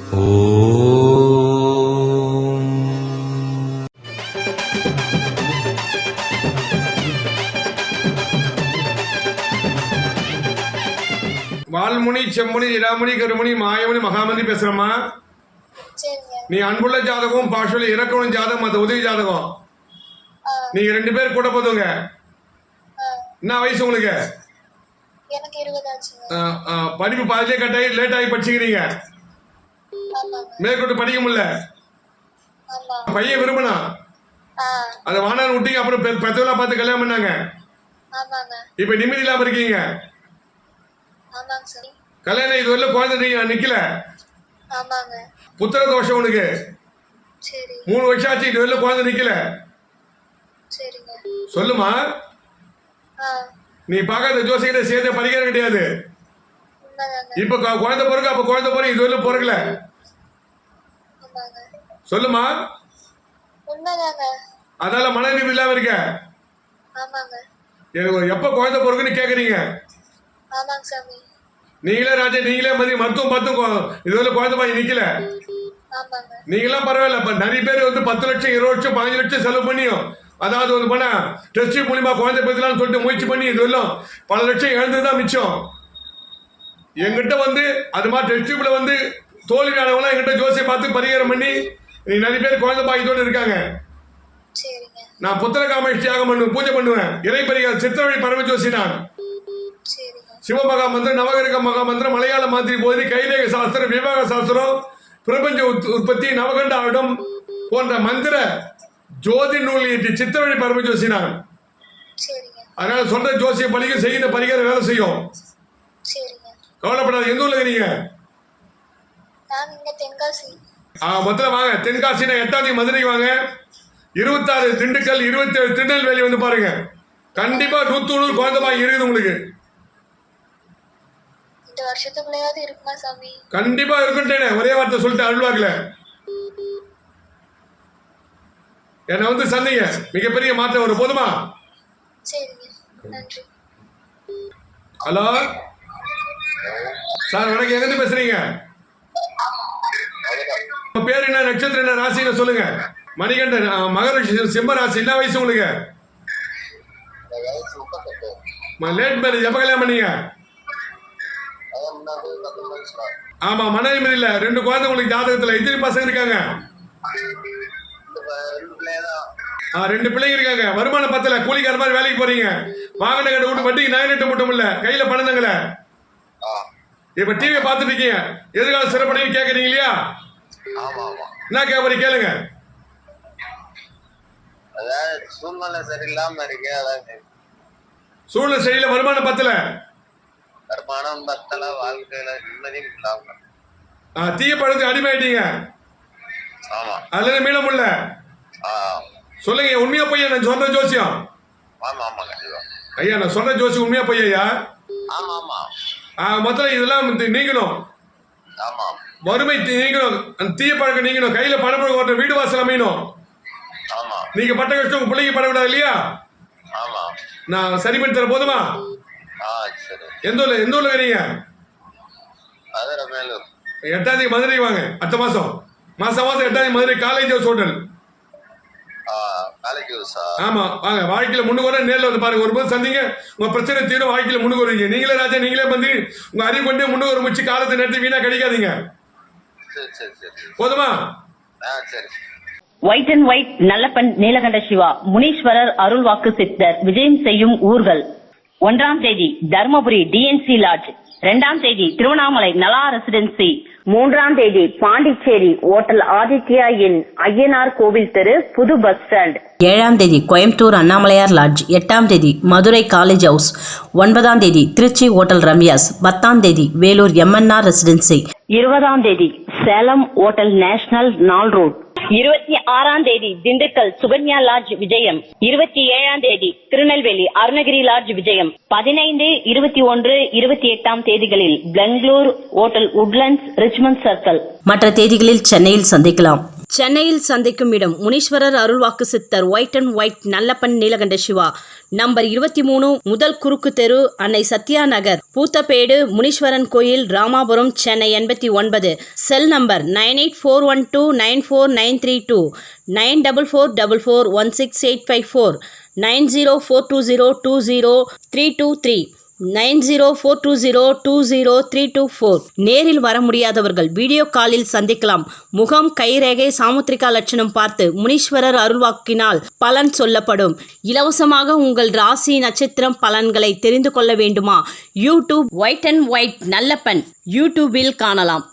வால்முனி, செம்முனி, இடாமணி, கருமணி, மாயமணி, மகாமணி பேசுறமா. நீ அன்புள்ள ஜாதகம், பாஷுல இறக்கணும் ஜாதகம், அது உதவி ஜாதகம். நீங்க 2 பேர் கூட போதுங்க. என்ன வயசு உங்களுக்கு? எனக்கு 20 ஆச்சு. படிப்பு பாதிலே கட்டாயி லேட் ஆகி படிச்சுக்கிறீங்க. மேற்கொண்டு படிக்க முடியல. பையன் விரும்பினா அதை வானான்னு விட்டீங்க. அப்புறம் பெத்தவெல்லாம் பார்த்து கல்யாணம் பண்ணாங்க. இப்ப நிம்மதி இல்லாம இருக்கீங்க. கல்யாணம் இது வரல குழந்தை நிக்கல. புத்திர தோஷம் உனக்கு 3 வருஷம் ஆச்சு. இது வரல குழந்தை நிக்கல. சொல்லுமா, நீ பார்க்காத ஜோசிக்கிட்ட சேர்த்து பரிகாரம் கிடையாது. இப்ப குழந்தை பிறகு அப்ப குழந்தை பிறகு இது வரல பிறகுல. சொல்லுமா, அதனால மன நிம்மதி இல்லாம இருக்க. எனக்கு எப்ப குழந்தை பிறகுன்னு கேக்குறீங்க. நீங்களே ராஜா, நீங்களே மருத்துவம் பார்த்தும் இதுவரை குழந்தை பாய் நிக்கல. நீங்களாம் பரவாயில்ல. நிறைய பேர் வந்து 10 லட்சம் 20 லட்சம் 15 லட்சம் செலவு பண்ணியும், அதாவது வந்து பண்ண டெஸ்ட் மூலியமா குழந்தை பெற்றலாம்னு சொல்லிட்டு முயற்சி பண்ணி இதுவெல்லாம் பல லட்சம் இழந்துதான் மிச்சம். எங்கிட்ட வந்து அது மாதிரி டெஸ்டியூப்ல வந்து தோல்வியானவங்களாம் எங்கிட்ட ஜோசியை பார்த்து பரிகாரம் பண்ணி நிறைய பேர் குழந்தை பாக்கியத்தோடு இருக்காங்க. நான் புத்திர காமேஷ்டி யாகம் பண்ணுவேன், பூஜை பண்ணுவேன். இறை பரிகாரம் சித்திரவழி பரம ஜோசி. நான் சிவமகா மந்திரம், நவகிரக மகா மந்திரம், மலையாள மாதிரி போதி, கைரேக சாஸ்திரம், விவாக சாஸ்திரம், பிரபஞ்ச உற்பத்தி, நவகண்ட ஆடம் போன்ற மந்திர ஜோதி நூல் ஈட்டி சித்திரவழி பரம ஜோசி. நான் அதனால சொல்ற ஜோசிய பலிக்கு செய்கிற பரிகாரம் வேலை செய்யும். கவலைப்படாது. எந்த ஊர்ல இருக்கீங்க? மொத்தம் வாங்க. தென்காசினா 8ஆம் தேதி மதுரைக்கு வாங்க. 26 திண்டுக்கல், 27 திருநெல்வேலி வந்து பாருங்க. கண்டிப்பா 100 குழந்தை பாக்கி இருக்குது உங்களுக்கு. கண்டிப்பா இருக்குட்டேனே ஒரே வார்த்தை சொல்லிட்டு அருள்வாக்கல. என்ன வந்து சந்தீங்க மிகப்பெரிய மாற்றம் வரும். போதுமா? ஹலோ சார், வணக்கம். எங்க இருந்து பேசுறீங்க? பேர் என்ன, நட்சத்திரம் என்ன, ராசி சொல்லுங்க. மணிகண்டன், மகர சிம்ம ராசி. என்ன வயசு உங்களுக்கு? Late marriage. எப்ப கல்யாணம் பண்ணீங்க? ஆமா, மன நிம்மதி இல்ல. 2 குழந்தை உங்களுக்கு ஜாதகத்துல. எத்தனை பசங்க இருக்காங்க? 2 பிள்ளைங்க இருக்காங்க. வருமானம் பத்தல, கூலிக்கார மாதிரி வேலைக்கு போறீங்க. வாகன கடை விட்டு வட்டிக்கு நகை மட்டும் இல்ல, கையில பணம் தங்கல. இப்ப டிவியை பார்த்துட்டு இருக்கீங்க. எதிர்கால சிறப்படையும் கேக்குறீங்க இல்லையா? என்ன கேட்பறீங்க கேளுங்க. சூழ்நிலை சரியில்லாம இருக்கு. சூழ்நிலை சரியில்லை, வருமானம் பத்தல. வாழ்க்கையில நிம்மதியும் இல்லாம தீய பழத்துக்கு அடிமையாயிட்டீங்க. அதுல மீள முடியல. சொல்லுங்க, உண்மையா பொய்யா நான் சொல்ற ஜோசியம்? ஐயா, நான் சொல்ற ஜோசியம் உண்மையா பொய்யா? மொத்தம் இதெல்லாம் நீங்களும் வறுமை நீங்களும், தீய பழக்கம் நீங்களும், கையில பணப்பழக்கம் ஓட்ட, வீடு வாசல் அமையணும். நீங்க பட்ட கஷ்டம் உங்க பிள்ளைக்கு படக்கூடாது இல்லையா? நான் சரி பண்ணி தர. போதுமா? எந்த ஊர்ல இருக்கீங்க? 8ஆம் தேதி மதுரை வாங்க. அடுத்த மாசம் 8ஆம் தேதி மதுரை காலேஜ் ஹவுஸ் ஹோட்டல். ஆமா, வாங்க. வாழ்க்கையில முன்னுக்கு வர நேரில் வந்து பாருங்க. ஒரு போது சந்திங்க, உங்க பிரச்சனை தீரும். வாழ்க்கையில முன்னுக்கு வருவீங்க. நீங்களே ராஜா, நீங்களே வந்து உங்க அறிவு கொண்டே முன்னுக்கு ஒரு முச்சு காலத்தை நேரத்தை வீணா கிடைக்காதீங்க. போதுமா? White and white, Nallappan, Neelakanta Siva, Muneeswarar, அருள்வாக்கு சித்தர், விஜயம் செய்யும் ஊர்கள். 1ஆம் தேதி தர்மபுரி டிஎன்சி லாட்ஜ், 2ஆம் தேதி திருவண்ணாமலை நலா ரெசிடென்சி, 3ஆம் தேதி பாண்டிச்சேரி ஓட்டல் ஆதித்யா இன், ஐயனார் கோவில் தெரு, புது பஸ் ஸ்டாண்ட். 7ஆம் தேதி கோயம்புத்தூர் அண்ணாமலையார் லாட்ஜ், 8ஆம் தேதி மதுரை காலேஜ் ஹவுஸ், 9ஆம் தேதி திருச்சி ஓட்டல் ரம்யாஸ், 10ஆம் தேதி வேலூர் எம்என்ஆர் ரெசிடென்சி, 20ஆம் தேதி சேலம் ஓட்டல் நேஷனல் நாள் ரோட், 26ஆம் தேதி திண்டுக்கல் சுகன்யா லாட்ஜ் விஜயம், 27ஆம் தேதி திருநெல்வேலி அருணகிரி லாட்ஜ் விஜயம், 15, 21, 28ஆம் தேதிகளில் Bangalore hotel Woodlands Richmond Circle. மற்ற தேதிகளில் சென்னையில் சந்திக்கலாம். சென்னையில் சந்திக்கும் இடம் முனீஸ்வரர் அருள்வாக்கு சித்தர் white and white Nallappan Neelakanta Siva. Number 23 முதல் குறுக்கு தெரு, அன்னை சத்யா நகர், பூத்தப்பேடு, முனீஸ்வரன் கோயில், ராமாபுரம், சென்னை 89. Cell number 9841294932, 9444416854, 9042020323, 9042020324. நேரில் வர முடியாதவர்கள் வீடியோ காலில் சந்திக்கலாம். முகம், கைரேகை, சாமுத்திரிகா லட்சணம் பார்த்து முனீஸ்வரர் அருள்வாக்கினால் பலன் சொல்லப்படும். இலவசமாக உங்கள் ராசி நட்சத்திரம் பலன்களை தெரிந்து கொள்ள வேண்டுமா? YouTube white and white Nallappan யூடியூபில் காணலாம்.